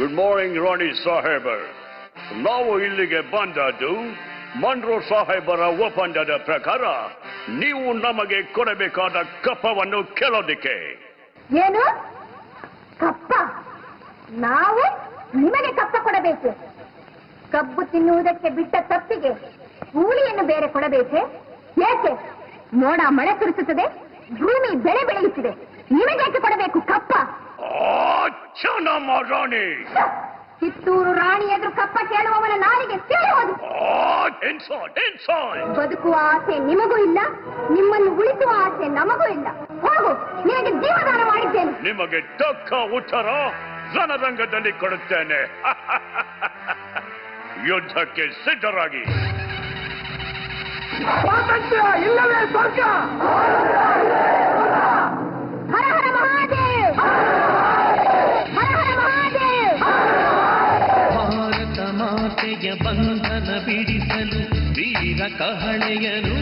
Good morning ರಾಣಿ ಸಾಹೇಬರ್. ನಾವು ಇಲ್ಲಿಗೆ ಬಂದದ್ದು ಮನ್ರೋ ಸಾಹೇಬರ ಒಪ್ಪಂದದ ಪ್ರಕಾರ ನೀವು ನಮಗೆ ಕೊಡಬೇಕಾದ ಕಪ್ಪವನ್ನು ಕೇಳೋದಿಕ್ಕೆ. ಏನು ಕಪ್ಪ? ನಾವು ನಿಮಗೆ ಕಪ್ಪ ಕೊಡಬೇಕು? ಕಬ್ಬು ತಿನ್ನುವುದಕ್ಕೆ ಬಿಟ್ಟ ತಪ್ಪಿಗೆ ಕೂಲಿಯನ್ನು ಬೇರೆ ಕೊಡಬೇಕೆ? ಏಕೆ? ಮೋಡ ಮಳೆ ಸುರಿಸುತ್ತದೆ, ಭೂಮಿ ಬೆಳೆ ಬೆಳೆಯುತ್ತಿದೆ, ನಿಮಗೇಕೆ ಕೊಡಬೇಕು ಕಪ್ಪ? ರಾಣಿ, ಕಿತ್ತೂರು ರಾಣಿ ಎದುರು ಕಪ್ಪ ಕೇಳುವವನ ನಾಲಿಗೆ ಕೇಳುವುದು. ಬದುಕುವ ಆಸೆ ನಿಮಗೂ ಇಲ್ಲ, ನಿಮ್ಮನ್ನು ಉಳಿಸುವ ಆಸೆ ನಮಗೂ ಇಲ್ಲ. ಹೋಗು, ನಿನಗೆ ಜೀವದಾನ ಮಾಡಿದ್ದೇನೆ. ನಿಮಗೆ ತಕ್ಕ ಉತ್ತರ ರಣರಂಗದಲ್ಲಿ ಕೊಡುತ್ತೇನೆ. ಯುದ್ಧಕ್ಕೆ ಸಿದ್ಧರಾಗಿ. ಇಲ್ಲವೇ ಸ್ವರ್ಗ. ಹರ ಹರ ಮಹಾದೇವ್, ಹರ ಹರ ಮಹಾದೇವ್. ಭಾರತ ಮಾತೆಯ ಬಂಧನ ಬಿಡಿಸಲು ವೀರ ಕಹಳೆಯನು